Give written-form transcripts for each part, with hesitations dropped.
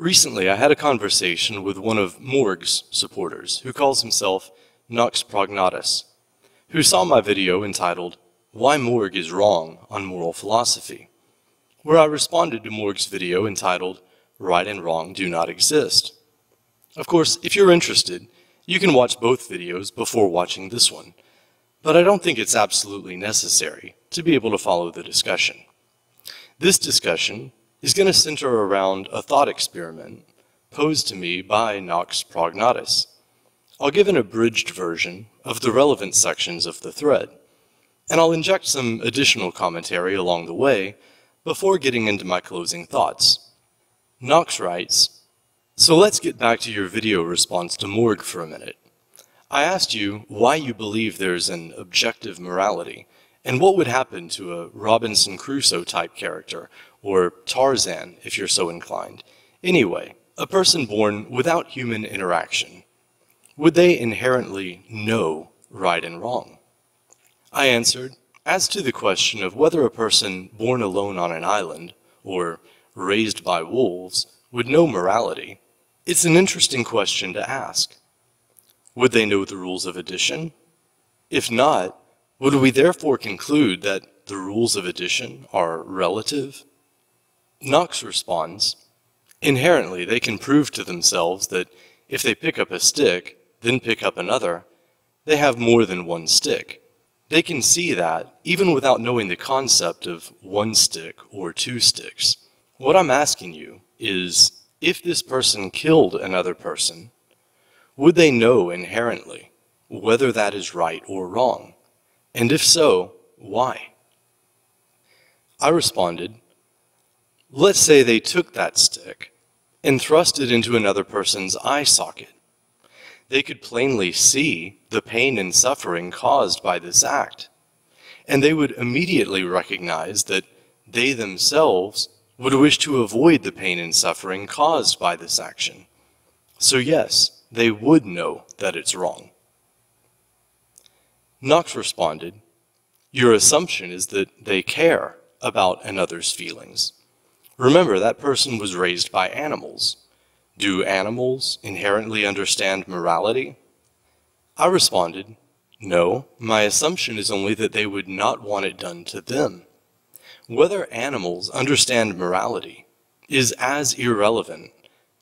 Recently, I had a conversation with one of Morg's supporters, who calls himself Nox Prognatus, who saw my video entitled, "Why Morg is Wrong on Moral Philosophy," where I responded to Morg's video entitled, "Right and Wrong Do Not Exist." Of course, if you're interested, you can watch both videos before watching this one, but I don't think it's absolutely necessary to be able to follow the discussion. This discussion is going to center around a thought experiment posed to me by Nox Prognatus. I'll give an abridged version of the relevant sections of the thread, and I'll inject some additional commentary along the way before getting into my closing thoughts. Nox writes, "So let's get back to your video response to Morg for a minute. I asked you why you believe there's an objective morality, and what would happen to a Robinson Crusoe type character, or Tarzan if you're so inclined. Anyway, a person born without human interaction. Would they inherently know right and wrong?" I answered, as to the question of whether a person born alone on an island, or raised by wolves, would know morality, it's an interesting question to ask. Would they know the rules of addition? If not, would we therefore conclude that the rules of addition are relative? Nox responds, inherently they can prove to themselves that if they pick up a stick, then pick up another, they have more than one stick. They can see that even without knowing the concept of one stick or two sticks. What I'm asking you is, if this person killed another person, would they know inherently whether that is right or wrong? And if so, why? I responded, let's say they took that stick and thrust it into another person's eye socket. They could plainly see the pain and suffering caused by this act, and they would immediately recognize that they themselves would wish to avoid the pain and suffering caused by this action. So yes, they would know that it's wrong. Nox responded, your assumption is that they care about another's feelings. Remember, that person was raised by animals. Do animals inherently understand morality? I responded, no, my assumption is only that they would not want it done to them. Whether animals understand morality is as irrelevant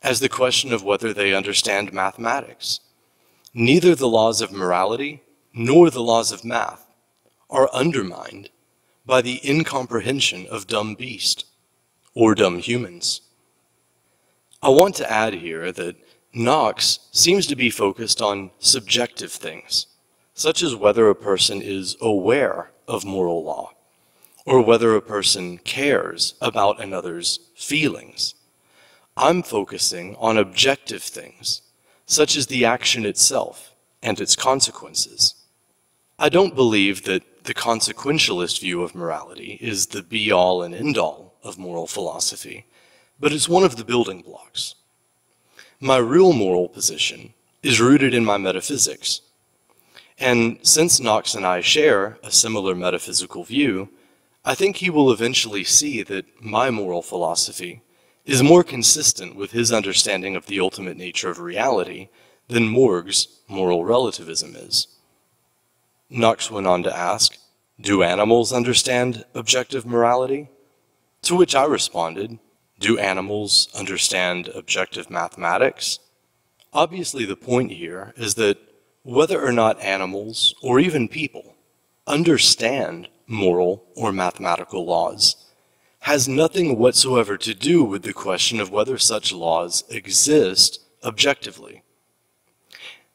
as the question of whether they understand mathematics. Neither the laws of morality nor the laws of math are undermined by the incomprehension of dumb beasts or dumb humans. I want to add here that Nox seems to be focused on subjective things, such as whether a person is aware of moral law, or whether a person cares about another's feelings. I'm focusing on objective things, such as the action itself and its consequences. I don't believe that the consequentialist view of morality is the be-all and end-all of moral philosophy, but it's one of the building blocks. My real moral position is rooted in my metaphysics, and since Nox and I share a similar metaphysical view, I think he will eventually see that my moral philosophy is more consistent with his understanding of the ultimate nature of reality than Morg's moral relativism is. Nox went on to ask, do animals understand objective morality? To which I responded, do animals understand objective mathematics? Obviously, the point here is that whether or not animals, or even people, understand moral or mathematical laws has nothing whatsoever to do with the question of whether such laws exist objectively.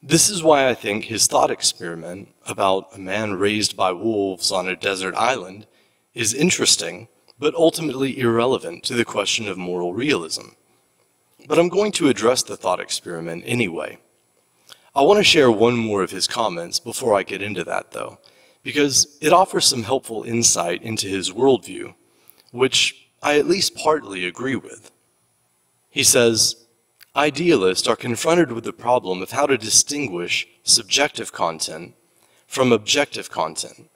This is why I think his thought experiment about a man raised by wolves on a desert island is interesting, but ultimately irrelevant to the question of moral realism. But I'm going to address the thought experiment anyway. I want to share one more of his comments before I get into that, though, because it offers some helpful insight into his worldview, which I at least partly agree with. He says, idealists are confronted with the problem of how to distinguish subjective content from objective content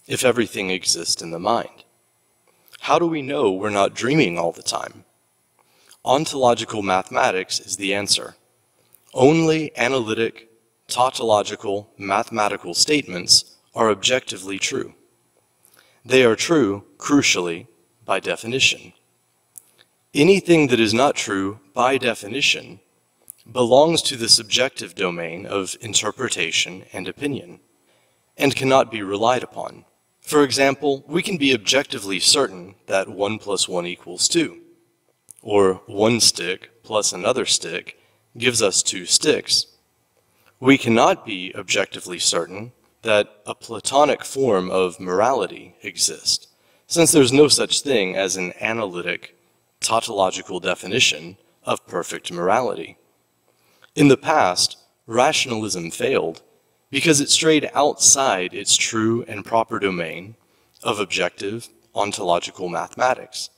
if everything exists in the mind. How do we know we're not dreaming all the time? Ontological mathematics is the answer. Only analytic, tautological, mathematical statements are objectively true. They are true, crucially, by definition. Anything that is not true by definition belongs to the subjective domain of interpretation and opinion, and cannot be relied upon. For example, we can be objectively certain that 1 plus 1 equals 2, or one stick plus another stick gives us 2 sticks. We cannot be objectively certain that a Platonic form of morality exists, since there's no such thing as an analytic, tautological definition of perfect morality. In the past, rationalism failed because it strayed outside its true and proper domain of objective, ontological mathematics.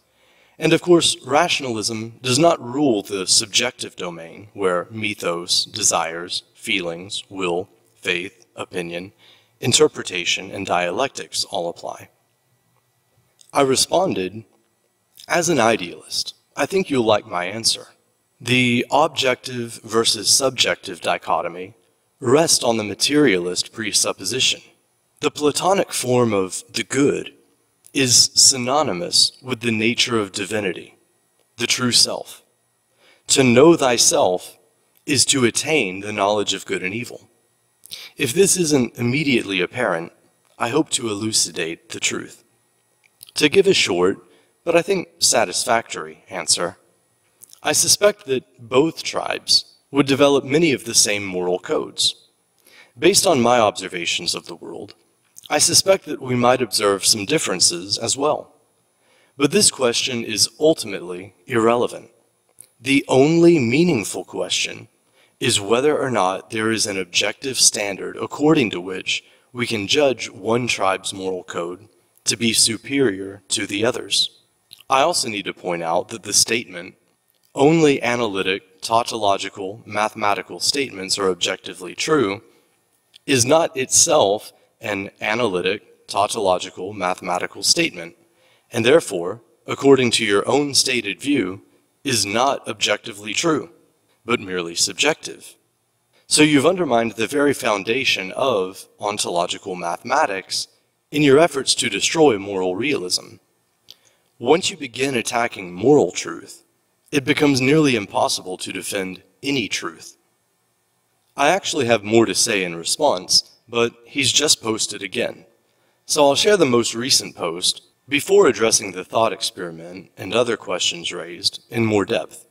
And of course, rationalism does not rule the subjective domain where mythos, desires, feelings, will, faith, opinion, interpretation, and dialectics all apply. I responded, as an idealist, I think you'll like my answer. The objective versus subjective dichotomy rests on the materialist presupposition. The Platonic form of the good is synonymous with the nature of divinity, the true self. To know thyself is to attain the knowledge of good and evil. If this isn't immediately apparent, I hope to elucidate the truth. To give a short, but I think satisfactory answer, I suspect that both tribes would develop many of the same moral codes. Based on my observations of the world, I suspect that we might observe some differences as well. But this question is ultimately irrelevant. The only meaningful question is whether or not there is an objective standard according to which we can judge one tribe's moral code to be superior to the others. I also need to point out that the statement, only analytic, tautological, mathematical statements are objectively true, is not itself an analytic, tautological, mathematical statement, and therefore, according to your own stated view, is not objectively true, but merely subjective. So you've undermined the very foundation of ontological mathematics in your efforts to destroy moral realism. Once you begin attacking moral truth, it becomes nearly impossible to defend any truth. I actually have more to say in response, but he's just posted again. So I'll share the most recent post before addressing the thought experiment and other questions raised in more depth.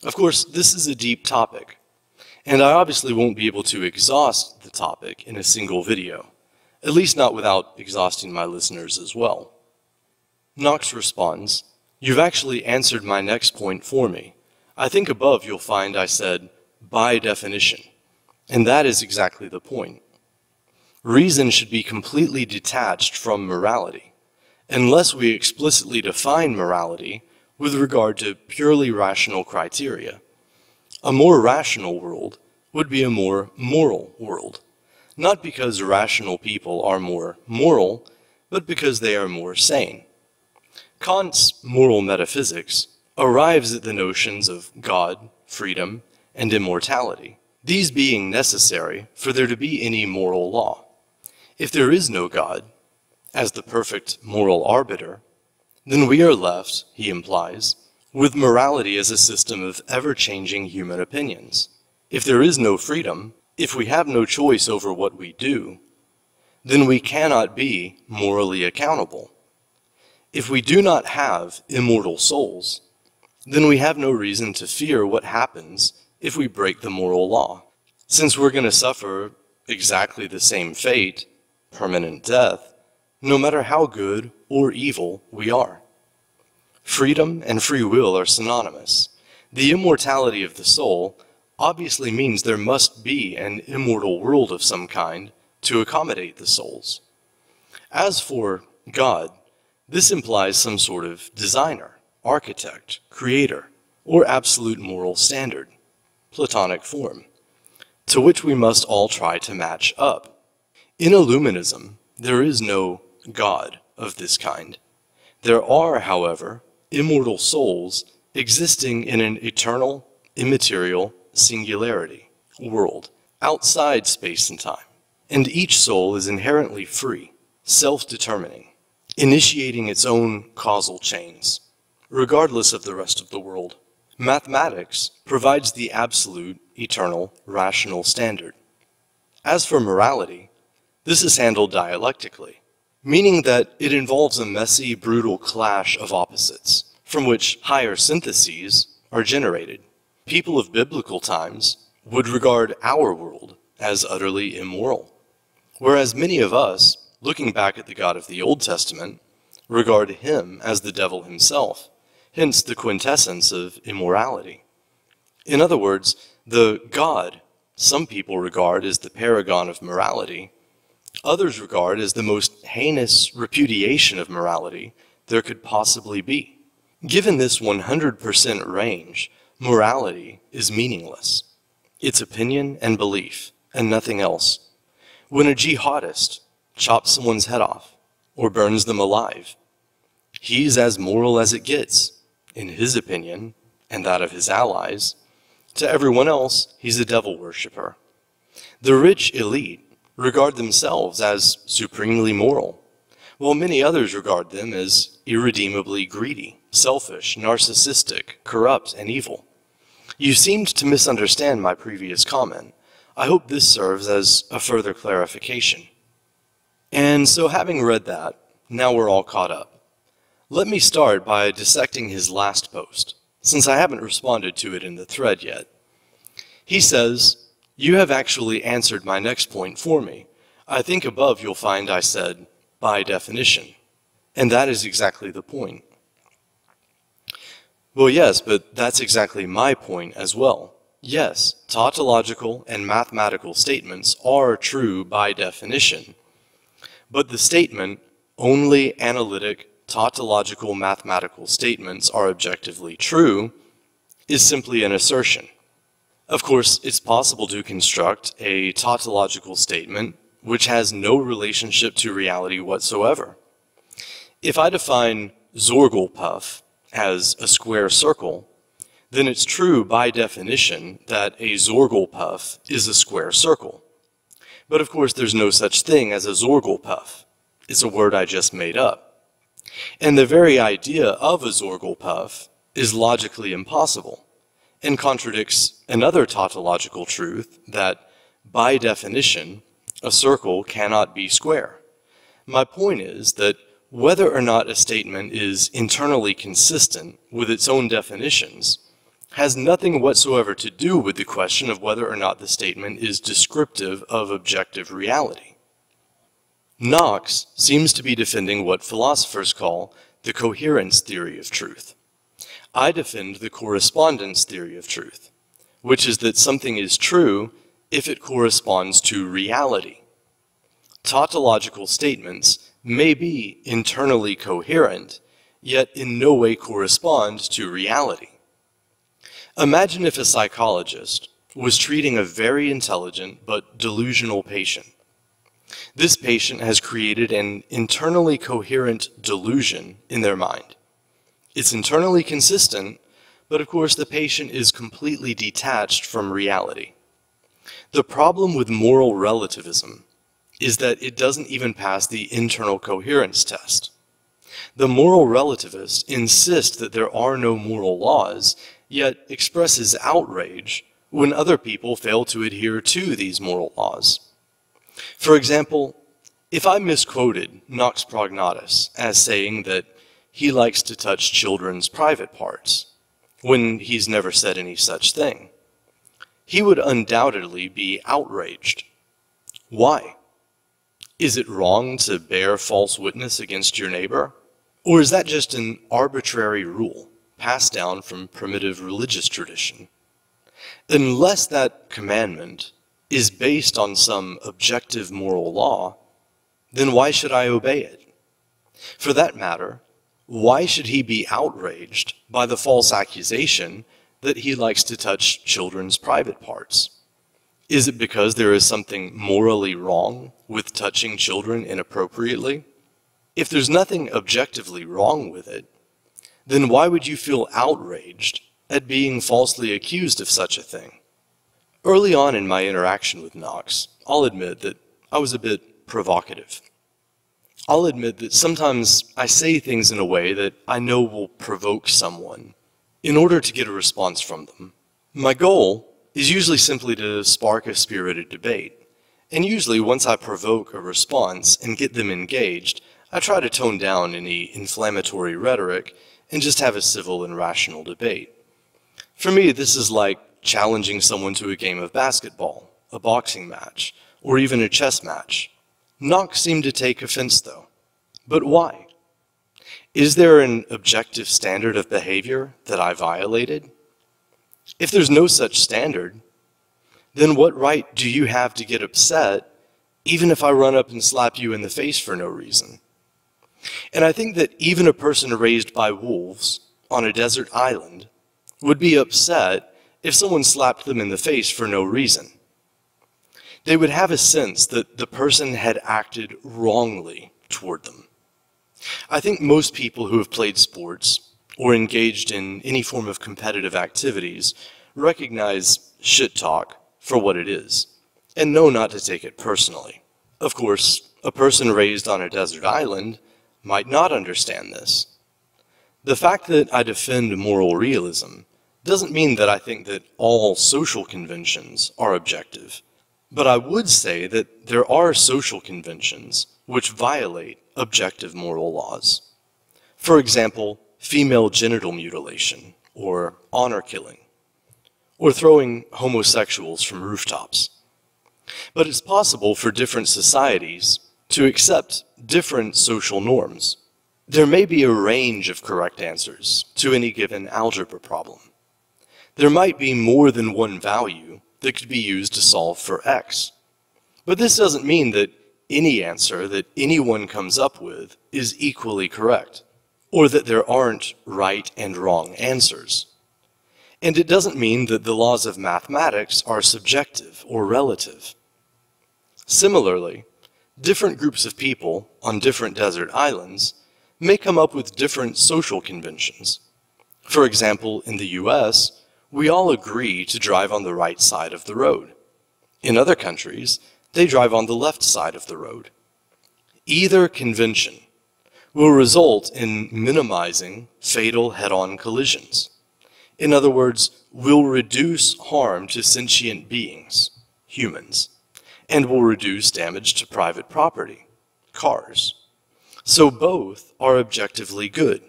Of course, this is a deep topic, and I obviously won't be able to exhaust the topic in a single video, at least not without exhausting my listeners as well. Nox responds, "You've actually answered my next point for me. I think above you'll find I said, by definition, and that is exactly the point. Reason should be completely detached from morality, unless we explicitly define morality with regard to purely rational criteria. A more rational world would be a more moral world, not because rational people are more moral, but because they are more sane. Kant's moral metaphysics arrives at the notions of God, freedom, and immortality, these being necessary for there to be any moral law. If there is no God, as the perfect moral arbiter, then we are left, he implies, with morality as a system of ever-changing human opinions. If there is no freedom, if we have no choice over what we do, then we cannot be morally accountable. If we do not have immortal souls, then we have no reason to fear what happens if we break the moral law, since we're going to suffer exactly the same fate, permanent death, no matter how good or evil we are. Freedom and free will are synonymous. The immortality of the soul obviously means there must be an immortal world of some kind to accommodate the souls. As for God, this implies some sort of designer, architect, creator, or absolute moral standard, Platonic form, to which we must all try to match up. In Illuminism, there is no God of this kind. There are, however, immortal souls existing in an eternal, immaterial singularity, world, outside space and time. And each soul is inherently free, self-determining, initiating its own causal chains, regardless of the rest of the world. Mathematics provides the absolute, eternal, rational standard. As for morality, this is handled dialectically, meaning that it involves a messy, brutal clash of opposites, from which higher syntheses are generated. People of biblical times would regard our world as utterly immoral, whereas many of us, looking back at the God of the Old Testament, regard him as the devil himself, hence the quintessence of immorality. In other words, the God some people regard as the paragon of morality, others regard as the most heinous repudiation of morality there could possibly be. Given this 100% range, morality is meaningless. It's opinion and belief, and nothing else. When a jihadist chops someone's head off, or burns them alive, he's as moral as it gets, in his opinion, and that of his allies. To everyone else, he's a devil worshipper. The rich elite regard themselves as supremely moral, while many others regard them as irredeemably greedy, selfish, narcissistic, corrupt, and evil. You seemed to misunderstand my previous comment. I hope this serves as a further clarification. And so having read that, now we're all caught up. Let me start by dissecting his last post, since I haven't responded to it in the thread yet. He says, "You have actually answered my next point for me. I think above you'll find I said, by definition." And that is exactly the point. Well, yes, but that's exactly my point as well. Yes, tautological and mathematical statements are true by definition. But the statement, only analytic, tautological, mathematical statements are objectively true, is simply an assertion. Of course, it's possible to construct a tautological statement which has no relationship to reality whatsoever. If I define Zorgelpuff as a square circle, then it's true by definition that a Zorgelpuff is a square circle. But of course there's no such thing as a Zorgelpuff. It's a word I just made up. And the very idea of a Zorgelpuff is logically impossible and contradicts another tautological truth that, by definition, a circle cannot be square. My point is that whether or not a statement is internally consistent with its own definitions has nothing whatsoever to do with the question of whether or not the statement is descriptive of objective reality. Nox seems to be defending what philosophers call the coherence theory of truth. I defend the correspondence theory of truth, which is that something is true if it corresponds to reality. Tautological statements may be internally coherent, yet in no way correspond to reality. Imagine if a psychologist was treating a very intelligent but delusional patient. This patient has created an internally coherent delusion in their mind. It's internally consistent, but of course the patient is completely detached from reality. The problem with moral relativism is that it doesn't even pass the internal coherence test. The moral relativist insists that there are no moral laws, yet expresses outrage when other people fail to adhere to these moral laws. For example, if I misquoted Nox Prognatus as saying that he likes to touch children's private parts, when he's never said any such thing, he would undoubtedly be outraged. Why? Is it wrong to bear false witness against your neighbor? Or is that just an arbitrary rule passed down from primitive religious tradition? Unless that commandment is based on some objective moral law, then why should I obey it? For that matter, why should he be outraged by the false accusation that he likes to touch children's private parts? Is it because there is something morally wrong with touching children inappropriately? If there's nothing objectively wrong with it, then why would you feel outraged at being falsely accused of such a thing? Early on in my interaction with Nox, I'll admit that I was a bit provocative. I'll admit that sometimes I say things in a way that I know will provoke someone in order to get a response from them. My goal is usually simply to spark a spirited debate, and usually once I provoke a response and get them engaged, I try to tone down any inflammatory rhetoric and just have a civil and rational debate. For me, this is like challenging someone to a game of basketball, a boxing match, or even a chess match. Nox seemed to take offense, though. But why? Is there an objective standard of behavior that I violated? If there's no such standard, then what right do you have to get upset even if I run up and slap you in the face for no reason? And I think that even a person raised by wolves on a desert island would be upset if someone slapped them in the face for no reason. They would have a sense that the person had acted wrongly toward them. I think most people who have played sports or engaged in any form of competitive activities recognize shit talk for what it is, and know not to take it personally. Of course, a person raised on a desert island might not understand this. The fact that I defend moral realism doesn't mean that I think that all social conventions are objective, but I would say that there are social conventions which violate objective moral laws. For example, female genital mutilation, or honor killing, or throwing homosexuals from rooftops. But it's possible for different societies to accept different social norms. There may be a range of correct answers to any given algebra problem. There might be more than one value that could be used to solve for x. But this doesn't mean that any answer that anyone comes up with is equally correct, or that there aren't right and wrong answers. And it doesn't mean that the laws of mathematics are subjective or relative. Similarly, different groups of people on different desert islands may come up with different social conventions. For example, in the US, we all agree to drive on the right side of the road. In other countries, they drive on the left side of the road. Either convention will result in minimizing fatal head-on collisions. In other words, will reduce harm to sentient beings, humans, and will reduce damage to private property, cars. So both are objectively good.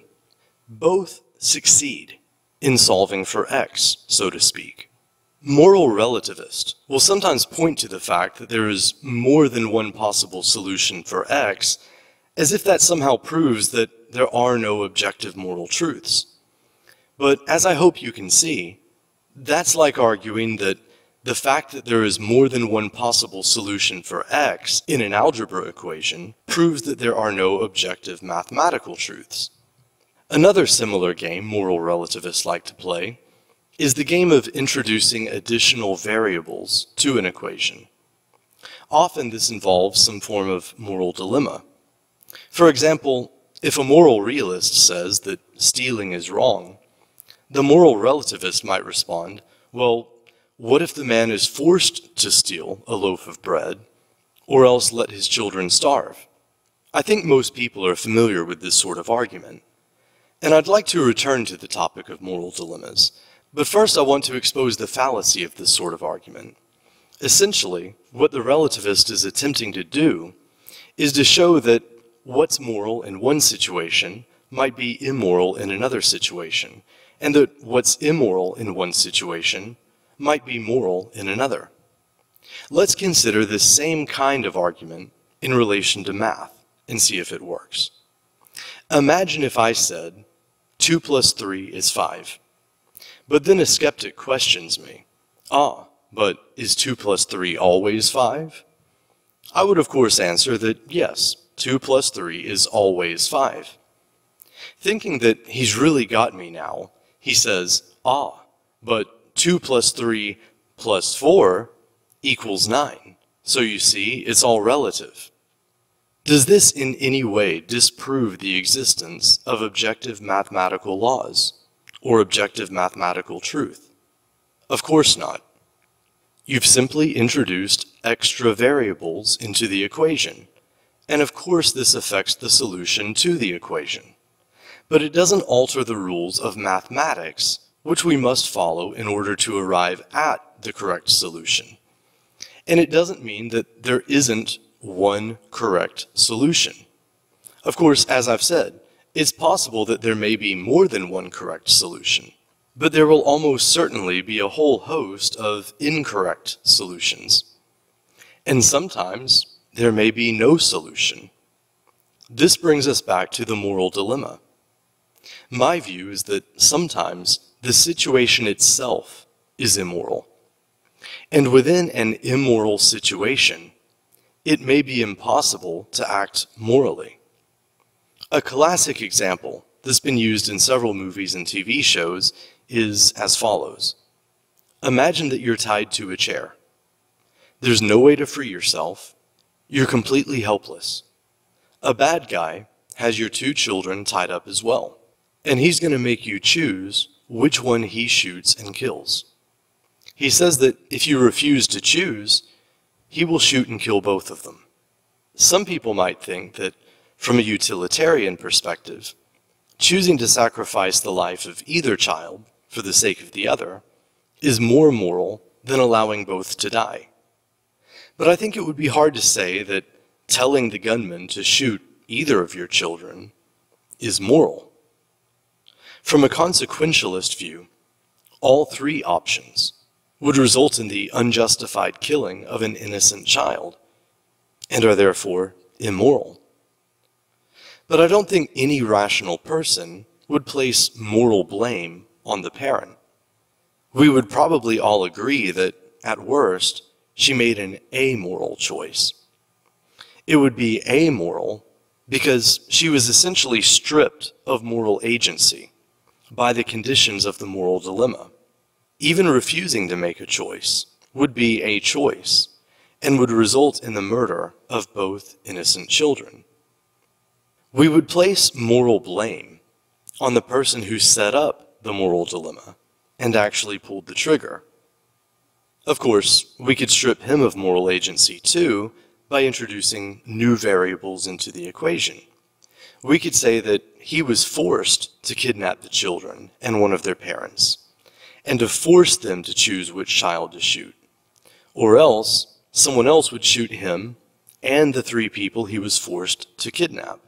Both succeed in solving for x, so to speak. Moral relativists will sometimes point to the fact that there is more than one possible solution for x, as if that somehow proves that there are no objective moral truths. But as I hope you can see, that's like arguing that the fact that there is more than one possible solution for x in an algebra equation proves that there are no objective mathematical truths. Another similar game moral relativists like to play is the game of introducing additional variables to an equation. Often this involves some form of moral dilemma. For example, if a moral realist says that stealing is wrong, the moral relativist might respond, well, what if the man is forced to steal a loaf of bread, or else let his children starve? I think most people are familiar with this sort of argument. And I'd like to return to the topic of moral dilemmas, but first I want to expose the fallacy of this sort of argument. Essentially, what the relativist is attempting to do is to show that what's moral in one situation might be immoral in another situation, and that what's immoral in one situation might be moral in another. Let's consider this same kind of argument in relation to math and see if it works. Imagine if I said 2 plus 3 is 5. But then a skeptic questions me, but is 2 plus 3 always 5? I would of course answer that yes, 2 plus 3 is always 5. Thinking that he's really got me now, he says, but 2 plus 3 plus 4 equals 9. So you see, it's all relative. Does this in any way disprove the existence of objective mathematical laws or objective mathematical truth? Of course not. You've simply introduced extra variables into the equation, and of course this affects the solution to the equation. But it doesn't alter the rules of mathematics, which we must follow in order to arrive at the correct solution. And it doesn't mean that there isn't one correct solution. Of course, as I've said, it's possible that there may be more than one correct solution, but there will almost certainly be a whole host of incorrect solutions. And sometimes there may be no solution. This brings us back to the moral dilemma. My view is that sometimes the situation itself is immoral. And within an immoral situation, it may be impossible to act morally. A classic example that's been used in several movies and TV shows is as follows. Imagine that you're tied to a chair. There's no way to free yourself. You're completely helpless. A bad guy has your 2 children tied up as well, and he's going to make you choose which one he shoots and kills. He says that if you refuse to choose, he will shoot and kill both of them. Some people might think that, from a utilitarian perspective, choosing to sacrifice the life of either child for the sake of the other is more moral than allowing both to die. But I think it would be hard to say that telling the gunman to shoot either of your children is moral. From a consequentialist view, all 3 options would result in the unjustified killing of an innocent child, and are therefore immoral. But I don't think any rational person would place moral blame on the parent. We would probably all agree that, at worst, she made an amoral choice. It would be amoral because she was essentially stripped of moral agency by the conditions of the moral dilemma. Even refusing to make a choice would be a choice and would result in the murder of both innocent children. We would place moral blame on the person who set up the moral dilemma and actually pulled the trigger. Of course, we could strip him of moral agency too by introducing new variables into the equation. We could say that he was forced to kidnap the children and one of their parents, and to force them to choose which child to shoot. Or else, someone else would shoot him and the 3 people he was forced to kidnap.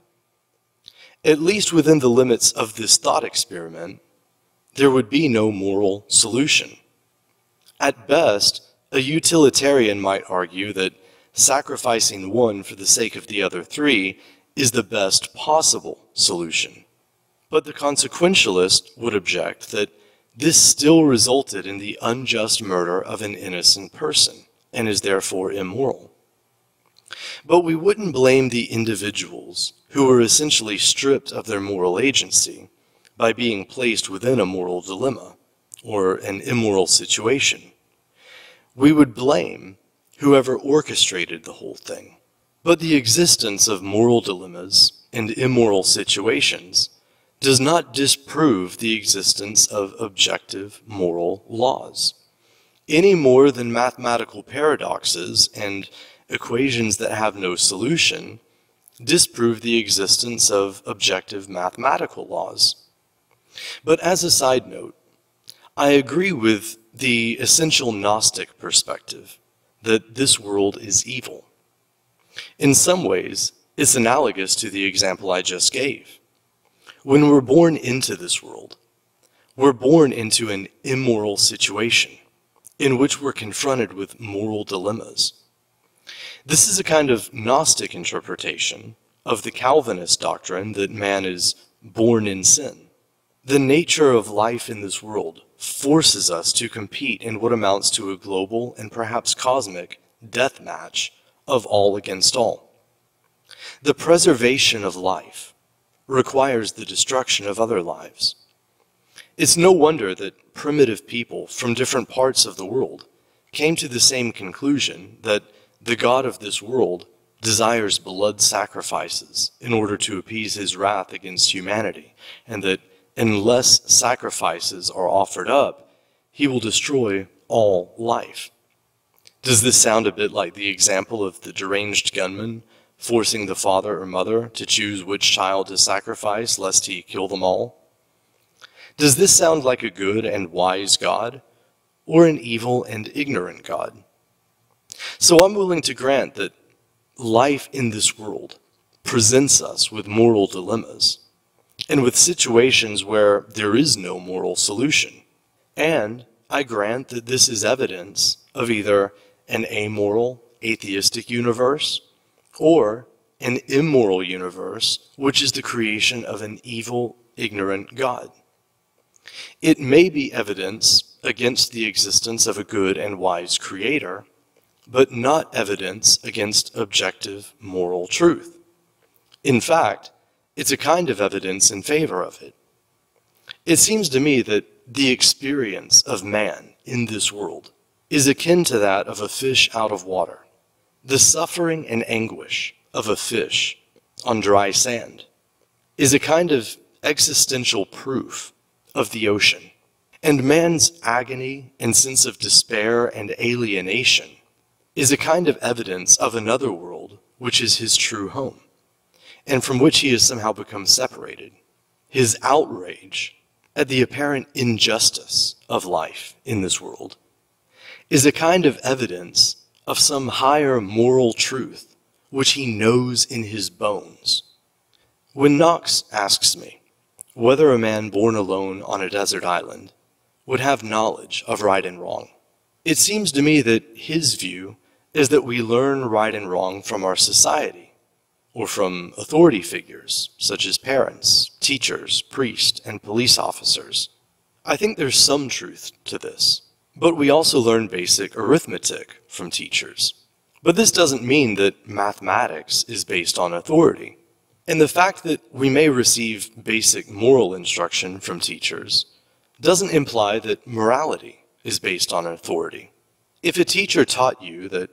At least within the limits of this thought experiment, there would be no moral solution. At best, a utilitarian might argue that sacrificing one for the sake of the other 3 is the best possible solution. But the consequentialist would object that this still resulted in the unjust murder of an innocent person and is therefore immoral. But we wouldn't blame the individuals who were essentially stripped of their moral agency by being placed within a moral dilemma or an immoral situation. We would blame whoever orchestrated the whole thing. But the existence of moral dilemmas and immoral situations does not disprove the existence of objective moral laws, any more than mathematical paradoxes and equations that have no solution disprove the existence of objective mathematical laws. But as a side note, I agree with the essential Gnostic perspective that this world is evil. In some ways, it's analogous to the example I just gave. When we're born into this world, we're born into an immoral situation in which we're confronted with moral dilemmas. This is a kind of Gnostic interpretation of the Calvinist doctrine that man is born in sin. The nature of life in this world forces us to compete in what amounts to a global and perhaps cosmic death match of all against all. The preservation of life requires the destruction of other lives. It's no wonder that primitive people from different parts of the world came to the same conclusion that the God of this world desires blood sacrifices in order to appease his wrath against humanity, and that unless sacrifices are offered up, he will destroy all life. Does this sound a bit like the example of the deranged gunman forcing the father or mother to choose which child to sacrifice lest he kill them all? Does this sound like a good and wise God, or an evil and ignorant God? So I'm willing to grant that life in this world presents us with moral dilemmas, and with situations where there is no moral solution. And I grant that this is evidence of either an amoral, atheistic universe, or an immoral universe, which is the creation of an evil, ignorant God. It may be evidence against the existence of a good and wise creator, but not evidence against objective moral truth. In fact, it's a kind of evidence in favor of it. It seems to me that the experience of man in this world is akin to that of a fish out of water, the suffering and anguish of a fish on dry sand is a kind of existential proof of the ocean, and man's agony and sense of despair and alienation is a kind of evidence of another world which is his true home, and from which he has somehow become separated. His outrage at the apparent injustice of life in this world is a kind of evidence of some higher moral truth which he knows in his bones. When Nox asks me whether a man born alone on a desert island would have knowledge of right and wrong, it seems to me that his view is that we learn right and wrong from our society, or from authority figures such as parents, teachers, priests, and police officers. I think there's some truth to this, but we also learn basic arithmetic from teachers. But this doesn't mean that mathematics is based on authority. And the fact that we may receive basic moral instruction from teachers doesn't imply that morality is based on authority. If a teacher taught you that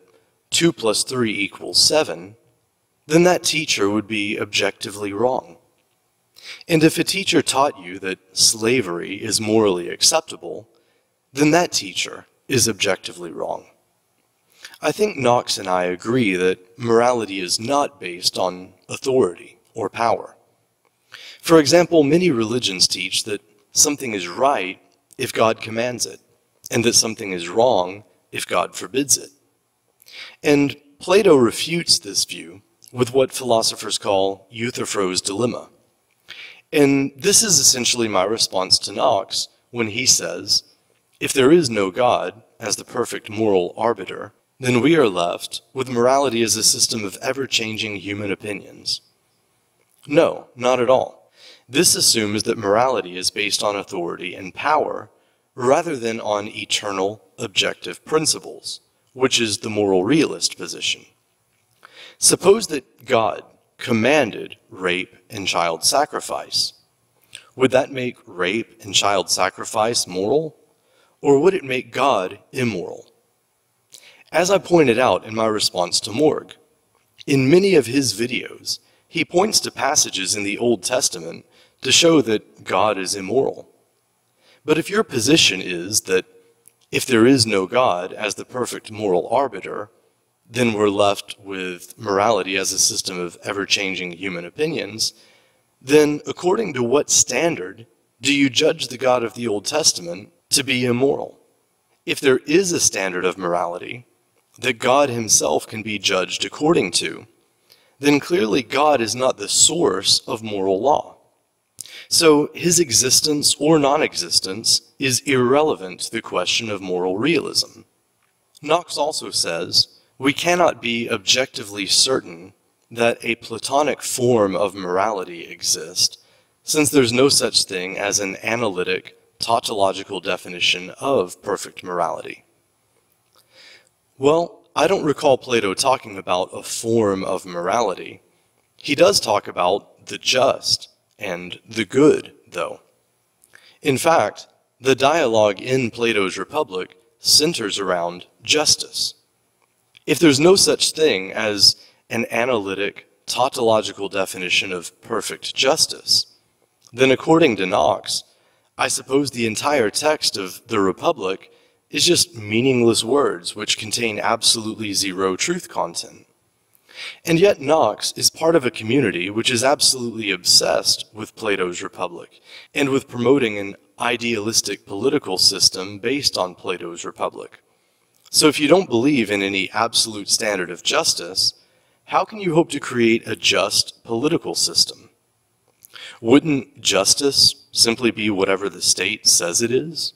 2 + 3 = 7, then that teacher would be objectively wrong. And if a teacher taught you that slavery is morally acceptable, then that teacher is objectively wrong. I think Nox and I agree that morality is not based on authority or power. For example, many religions teach that something is right if God commands it, and that something is wrong if God forbids it. And Plato refutes this view with what philosophers call Euthyphro's dilemma. And this is essentially my response to Nox when he says, if there is no God as the perfect moral arbiter, then we are left with morality as a system of ever-changing human opinions. No, not at all. This assumes that morality is based on authority and power rather than on eternal, objective principles, which is the moral realist position. Suppose that God commanded rape and child sacrifice. Would that make rape and child sacrifice moral, or would it make God immoral? As I pointed out in my response to Morg, in many of his videos, he points to passages in the Old Testament to show that God is immoral. But if your position is that if there is no God as the perfect moral arbiter, then we're left with morality as a system of ever-changing human opinions, then according to what standard do you judge the God of the Old Testament to be immoral? If there is a standard of morality that God himself can be judged according to, then clearly God is not the source of moral law. So his existence or non-existence is irrelevant to the question of moral realism. Nox also says, we cannot be objectively certain that a Platonic form of morality exists, since there's no such thing as an analytic, tautological definition of perfect morality. Well, I don't recall Plato talking about a form of morality. He does talk about the just and the good, though. In fact, the dialogue in Plato's Republic centers around justice. If there's no such thing as an analytic, tautological definition of perfect justice, then according to Nox, I suppose the entire text of the Republic is just meaningless words which contain absolutely zero truth content. And yet Nox is part of a community which is absolutely obsessed with Plato's Republic and with promoting an idealistic political system based on Plato's Republic. So if you don't believe in any absolute standard of justice, how can you hope to create a just political system? Wouldn't justice simply be whatever the state says it is?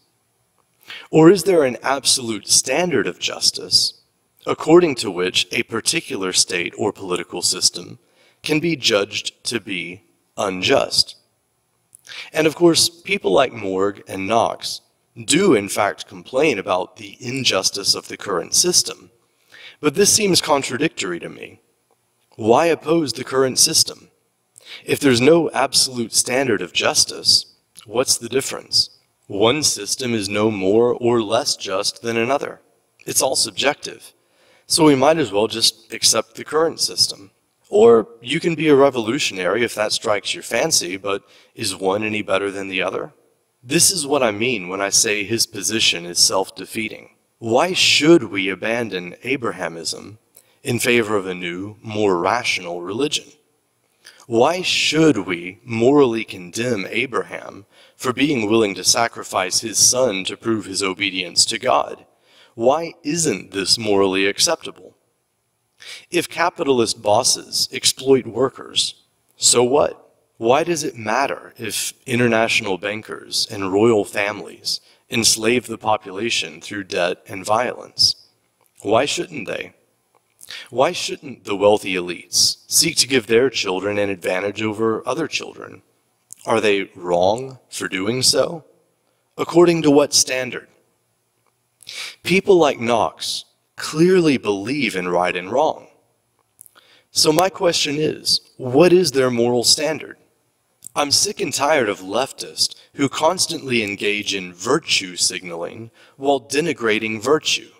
Or is there an absolute standard of justice according to which a particular state or political system can be judged to be unjust? And of course, people like Morg and Nox do in fact complain about the injustice of the current system, but this seems contradictory to me. Why oppose the current system? If there's no absolute standard of justice, what's the difference? One system is no more or less just than another. It's all subjective. So we might as well just accept the current system. Or you can be a revolutionary if that strikes your fancy, but is one any better than the other? This is what I mean when I say his position is self-defeating. Why should we abandon Abrahamism in favor of a new, more rational religion? Why should we morally condemn Abraham for being willing to sacrifice his son to prove his obedience to God? Why isn't this morally acceptable? If capitalist bosses exploit workers, so what? Why does it matter if international bankers and royal families enslave the population through debt and violence? Why shouldn't they? Why shouldn't the wealthy elites seek to give their children an advantage over other children? Are they wrong for doing so? According to what standard? People like Nox clearly believe in right and wrong. So my question is, what is their moral standard? I'm sick and tired of leftists who constantly engage in virtue signaling while denigrating virtue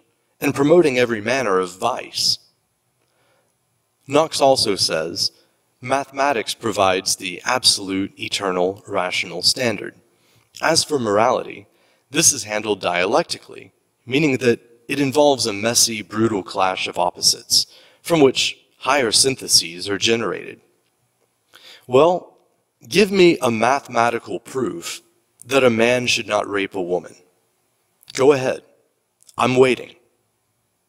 and promoting every manner of vice. Nox also says, mathematics provides the absolute, eternal, rational standard. As for morality, this is handled dialectically, meaning that it involves a messy, brutal clash of opposites, from which higher syntheses are generated. Well, give me a mathematical proof that a man should not rape a woman. Go ahead. I'm waiting.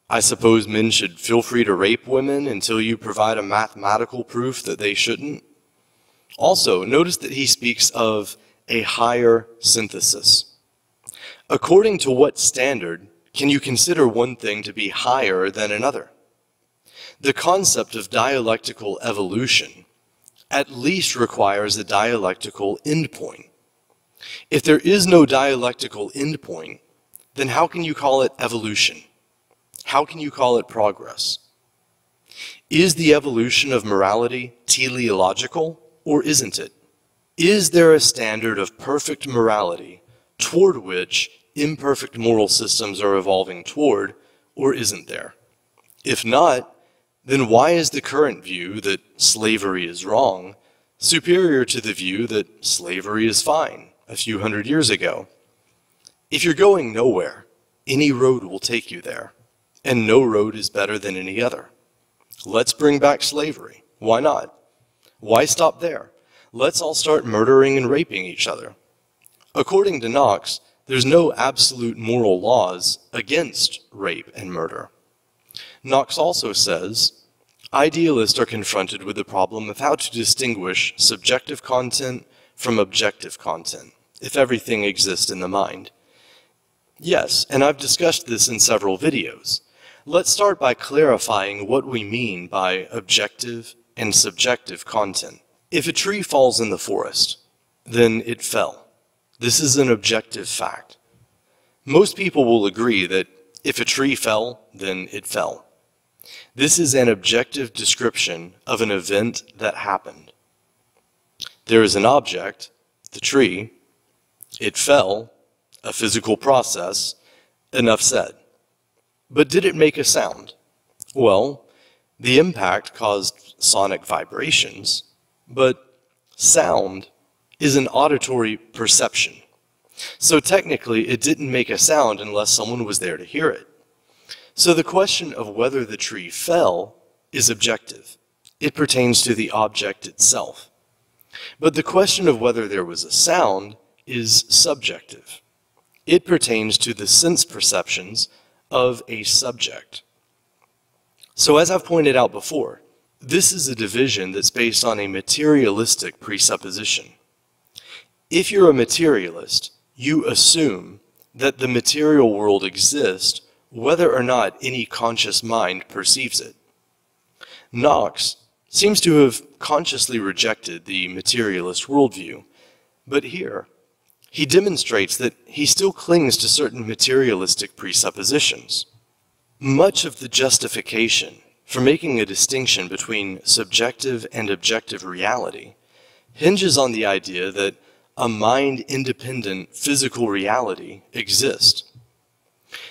I suppose men should feel free to rape women until you provide a mathematical proof that they shouldn't. Also, notice that he speaks of a higher synthesis. According to what standard can you consider one thing to be higher than another? The concept of dialectical evolution at least requires a dialectical endpoint. If there is no dialectical endpoint, then how can you call it evolution? How can you call it progress? Is the evolution of morality teleological, or isn't it? Is there a standard of perfect morality toward which imperfect moral systems are evolving toward, or isn't there? If not, then why is the current view that slavery is wrong superior to the view that slavery is fine a few hundred years ago? If you're going nowhere, any road will take you there, and no road is better than any other. Let's bring back slavery. Why not? Why stop there? Let's all start murdering and raping each other. According to Nox, there's no absolute moral laws against rape and murder. Nox also says, idealists are confronted with the problem of how to distinguish subjective content from objective content, if everything exists in the mind. Yes, and I've discussed this in several videos. Let's start by clarifying what we mean by objective and subjective content. If a tree falls in the forest, then it fell. This is an objective fact. Most people will agree that if a tree fell, then it fell. This is an objective description of an event that happened. There is an object, the tree, it fell, a physical process, enough said. But did it make a sound? Well, The impact caused sonic vibrations, but sound is an auditory perception. So technically, it didn't make a sound unless someone was there to hear it. So the question of whether the tree fell is objective. It pertains to the object itself. But the question of whether there was a sound is subjective. It pertains to the sense perceptions of a subject. So as I've pointed out before, this is a division that's based on a materialistic presupposition. If you're a materialist, you assume that the material world exists whether or not any conscious mind perceives it. Nox seems to have consciously rejected the materialist worldview, but here he demonstrates that he still clings to certain materialistic presuppositions. Much of the justification for making a distinction between subjective and objective reality hinges on the idea that a mind-independent physical reality exists.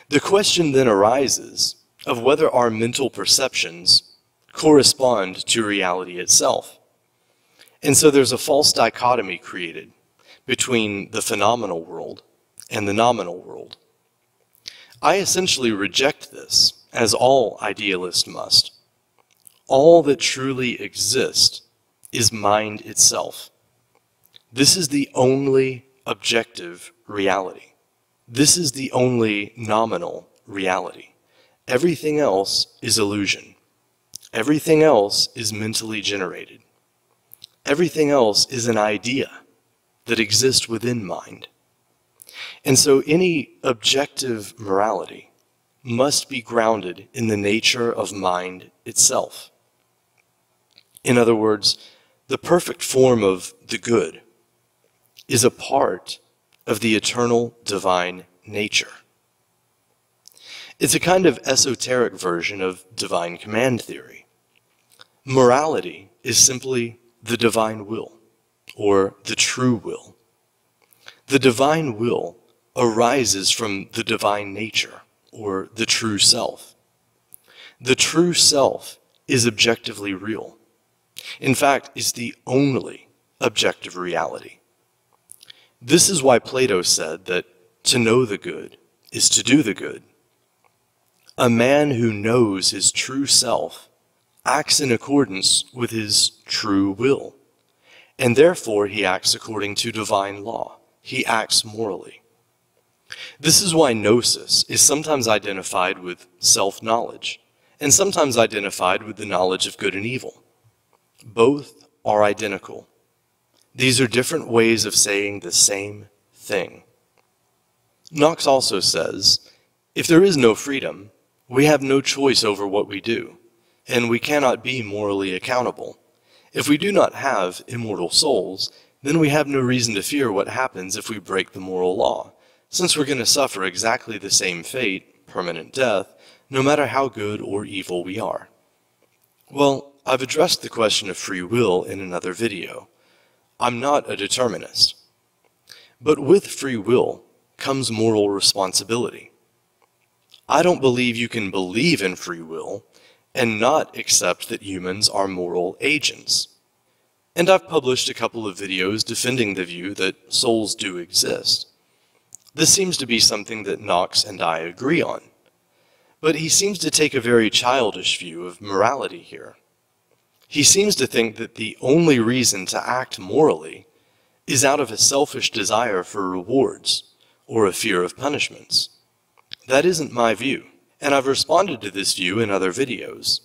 The question then arises of whether our mental perceptions correspond to reality itself. And so there's a false dichotomy created between the phenomenal world and the nominal world. I essentially reject this, as all idealists must. All that truly exists is mind itself. This is the only objective reality. This is the only nominal reality. Everything else is illusion. Everything else is mentally generated. Everything else is an idea that exists within mind. And so any objective morality must be grounded in the nature of mind itself. In other words, the perfect form of the good is a part of the eternal divine nature. It's a kind of esoteric version of divine command theory. Morality is simply the divine will, or the true will. The divine will arises from the divine nature, or the true self. The true self is objectively real. In fact, it's the only objective reality. This is why Plato said that to know the good is to do the good. A man who knows his true self acts in accordance with his true will, and therefore he acts according to divine law. He acts morally. This is why gnosis is sometimes identified with self-knowledge, and sometimes identified with the knowledge of good and evil. Both are identical. These are different ways of saying the same thing. Nox also says, if there is no freedom, we have no choice over what we do, and we cannot be morally accountable. If we do not have immortal souls, then we have no reason to fear what happens if we break the moral law, since we're going to suffer exactly the same fate, permanent death, no matter how good or evil we are. Well, I've addressed the question of free will in another video. I'm not a determinist. But with free will comes moral responsibility. I don't believe you can believe in free will and not accept that humans are moral agents. And I've published a couple of videos defending the view that souls do exist. This seems to be something that Nox and I agree on. But he seems to take a very childish view of morality here. He seems to think that the only reason to act morally is out of a selfish desire for rewards or a fear of punishments. That isn't my view, and I've responded to this view in other videos.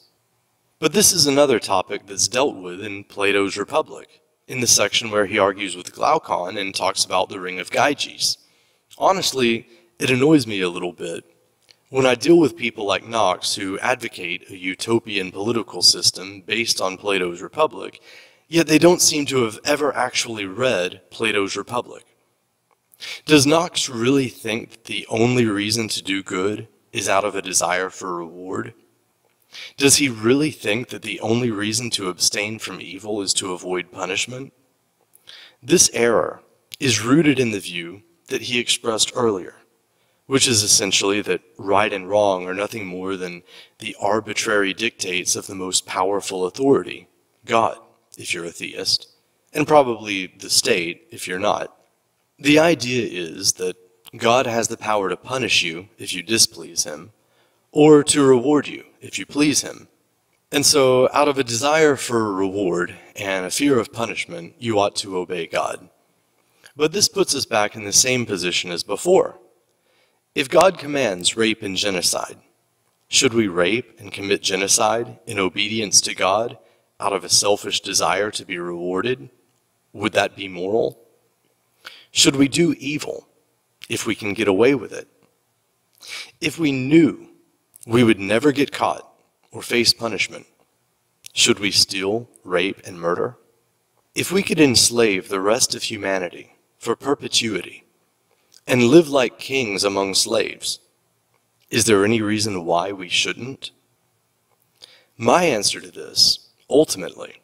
But this is another topic that's dealt with in Plato's Republic, in the section where he argues with Glaucon and talks about the ring of Gyges. Honestly, it annoys me a little bit when I deal with people like Nox who advocate a utopian political system based on Plato's Republic, yet they don't seem to have ever actually read Plato's Republic. Does Nox really think that the only reason to do good is out of a desire for reward? Does he really think that the only reason to abstain from evil is to avoid punishment? This error is rooted in the view that he expressed earlier, which is essentially that right and wrong are nothing more than the arbitrary dictates of the most powerful authority, God, if you're a theist, and probably the state if you're not. The idea is that God has the power to punish you if you displease him, or to reward you if you please him. And so, out of a desire for reward and a fear of punishment, you ought to obey God. But this puts us back in the same position as before. If God commands rape and genocide, should we rape and commit genocide in obedience to God out of a selfish desire to be rewarded? Would that be moral? Should we do evil if we can get away with it? If we knew we would never get caught or face punishment, should we steal, rape, and murder? If we could enslave the rest of humanity for perpetuity and live like kings among slaves, is there any reason why we shouldn't? My answer to this, ultimately,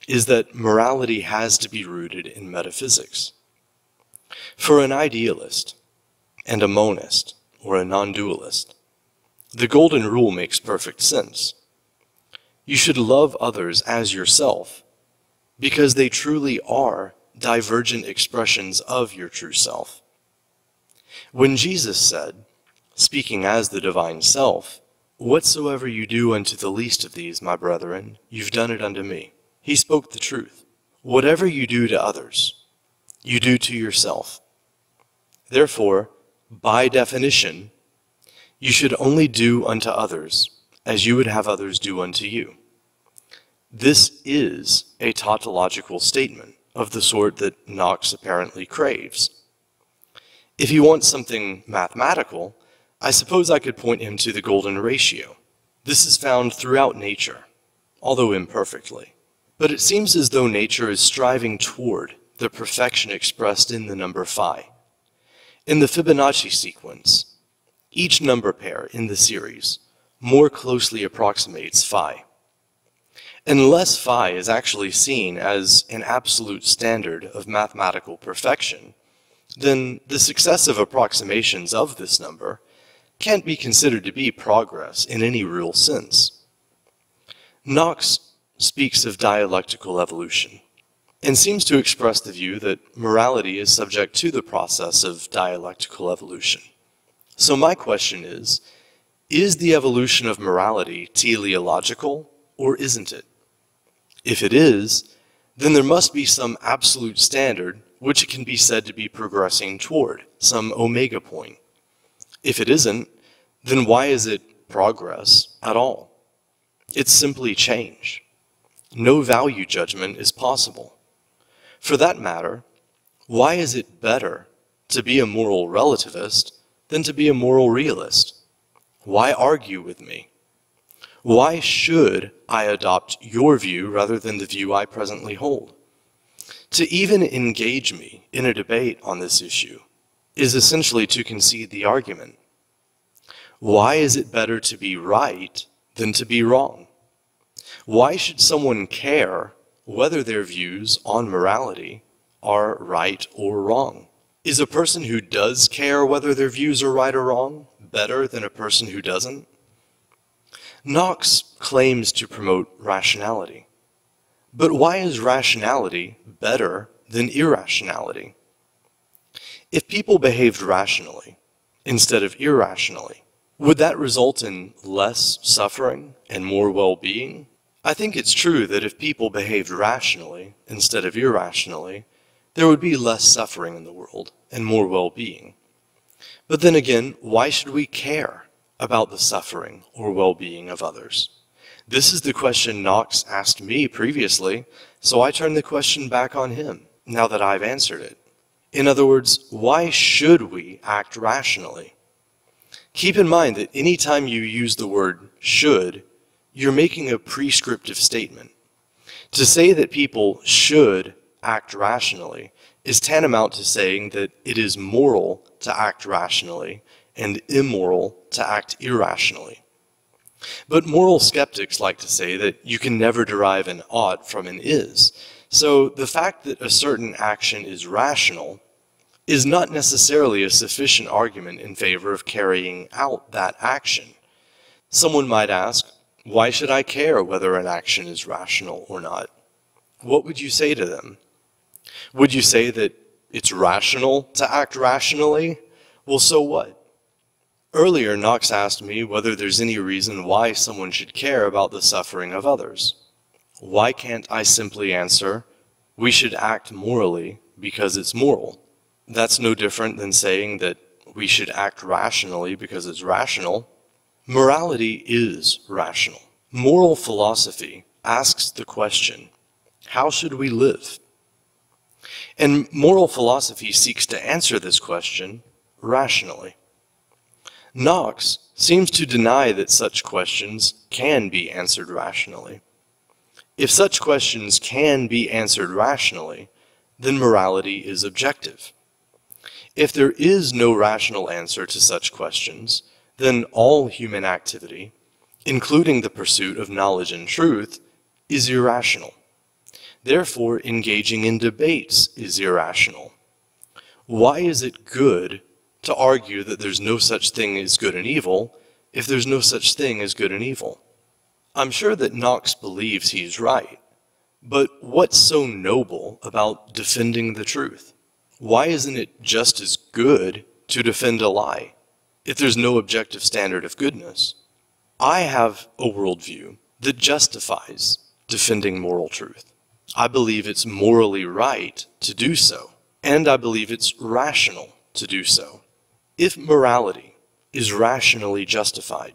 is that morality has to be rooted in metaphysics. For an idealist and a monist, or a non-dualist, the golden rule makes perfect sense. You should love others as yourself, because they truly are divergent expressions of your true self. When Jesus said, speaking as the divine self, "Whatsoever you do unto the least of these, my brethren, you've done it unto me," he spoke the truth. Whatever you do to others, you do to yourself. Therefore, by definition, you should only do unto others as you would have others do unto you. This is a tautological statement of the sort that Nox apparently craves. If he wants something mathematical, I suppose I could point him to the golden ratio. This is found throughout nature, although imperfectly. But it seems as though nature is striving toward the perfection expressed in the number phi. In the Fibonacci sequence, each number pair in the series more closely approximates phi. Unless phi is actually seen as an absolute standard of mathematical perfection, then the successive approximations of this number can't be considered to be progress in any real sense. Nox speaks of dialectical evolution, and seems to express the view that morality is subject to the process of dialectical evolution. So my question is the evolution of morality teleological, or isn't it? If it is, then there must be some absolute standard which it can be said to be progressing toward, some omega point. If it isn't, then why is it progress at all? It's simply change. No value judgment is possible. For that matter, why is it better to be a moral relativist than to be a moral realist? Why argue with me? Why should I adopt your view rather than the view I presently hold? To even engage me in a debate on this issue is essentially to concede the argument. Why is it better to be right than to be wrong? Why should someone care whether their views on morality are right or wrong? Is a person who does care whether their views are right or wrong better than a person who doesn't? Nox claims to promote rationality. But why is rationality better than irrationality? If people behaved rationally instead of irrationally, would that result in less suffering and more well-being? I think it's true that if people behaved rationally instead of irrationally, there would be less suffering in the world and more well-being. But then again, why should we care about the suffering or well-being of others? This is the question Nox asked me previously, so I turn the question back on him, now that I've answered it. In other words, why should we act rationally? Keep in mind that any time you use the word should, you're making a prescriptive statement. To say that people should act rationally is tantamount to saying that it is moral to act rationally and immoral to act irrationally. But moral skeptics like to say that you can never derive an ought from an is. So the fact that a certain action is rational is not necessarily a sufficient argument in favor of carrying out that action. Someone might ask, why should I care whether an action is rational or not? What would you say to them? Would you say that it's rational to act rationally? Well, so what? Earlier, Nox asked me whether there's any reason why someone should care about the suffering of others. Why can't I simply answer, we should act morally because it's moral? That's no different than saying that we should act rationally because it's rational. Morality is rational. Moral philosophy asks the question, how should we live? And moral philosophy seeks to answer this question rationally. Nox seems to deny that such questions can be answered rationally. If such questions can be answered rationally, then morality is objective. If there is no rational answer to such questions, then all human activity, including the pursuit of knowledge and truth, is irrational. Therefore, engaging in debates is irrational. Why is it good to argue that there's no such thing as good and evil if there's no such thing as good and evil? I'm sure that Nox believes he's right, but what's so noble about defending the truth? Why isn't it just as good to defend a lie if there's no objective standard of goodness? I have a worldview that justifies defending moral truth. I believe it's morally right to do so, and I believe it's rational to do so. If morality is rationally justified,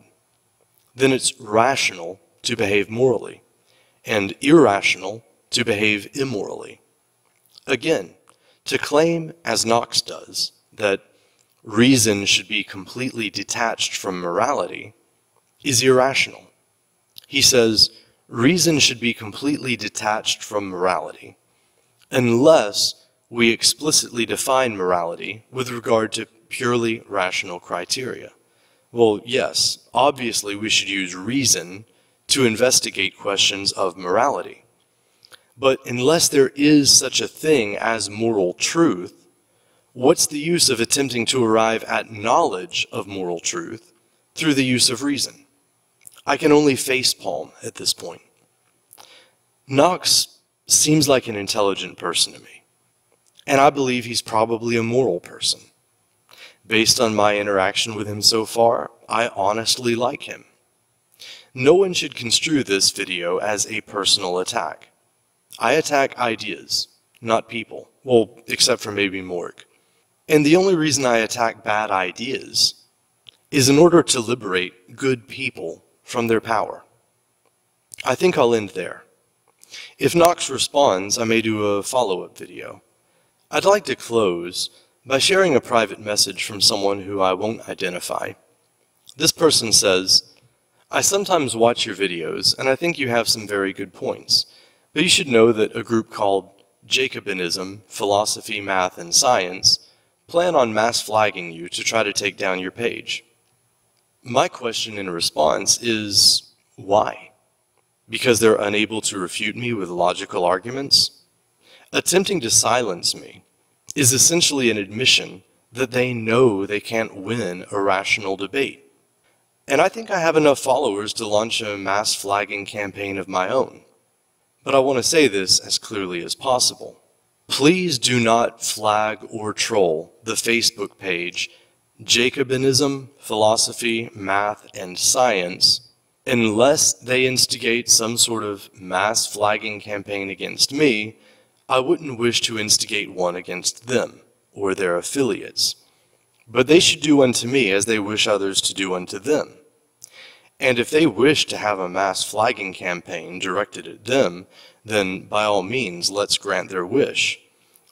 then it's rational to behave morally, and irrational to behave immorally. Again, to claim, as Nox does, that reason should be completely detached from morality is irrational. He says, reason should be completely detached from morality, unless we explicitly define morality with regard to purely rational criteria. Well, yes, obviously we should use reason to investigate questions of morality. But unless there is such a thing as moral truth, what's the use of attempting to arrive at knowledge of moral truth through the use of reason? I can only facepalm at this point. Nox seems like an intelligent person to me, and I believe he's probably a moral person. Based on my interaction with him so far, I honestly like him. No one should construe this video as a personal attack. I attack ideas, not people. Well, except for maybe Morg. And the only reason I attack bad ideas is in order to liberate good people from their power. I think I'll end there. If Nox responds, I may do a follow-up video. I'd like to close by sharing a private message from someone who I won't identify. This person says, I sometimes watch your videos, and I think you have some very good points, but you should know that a group called Jacobinism, Philosophy, Math, and Science plan on mass flagging you to try to take down your page. My question in response is, why? Because they're unable to refute me with logical arguments? Attempting to silence me is essentially an admission that they know they can't win a rational debate. And I think I have enough followers to launch a mass flagging campaign of my own. But I want to say this as clearly as possible. Please do not flag or troll the Facebook page Jacobinism, Philosophy, Math, and Science unless they instigate some sort of mass flagging campaign against me. I wouldn't wish to instigate one against them or their affiliates. But they should do unto me as they wish others to do unto them. And if they wish to have a mass flagging campaign directed at them, then by all means, let's grant their wish.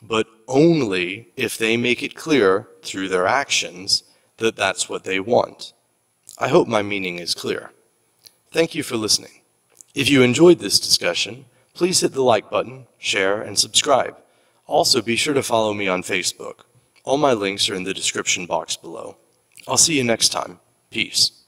But only if they make it clear through their actions that that's what they want. I hope my meaning is clear. Thank you for listening. If you enjoyed this discussion, please hit the like button, share, and subscribe. Also, be sure to follow me on Facebook. All my links are in the description box below. I'll see you next time. Peace.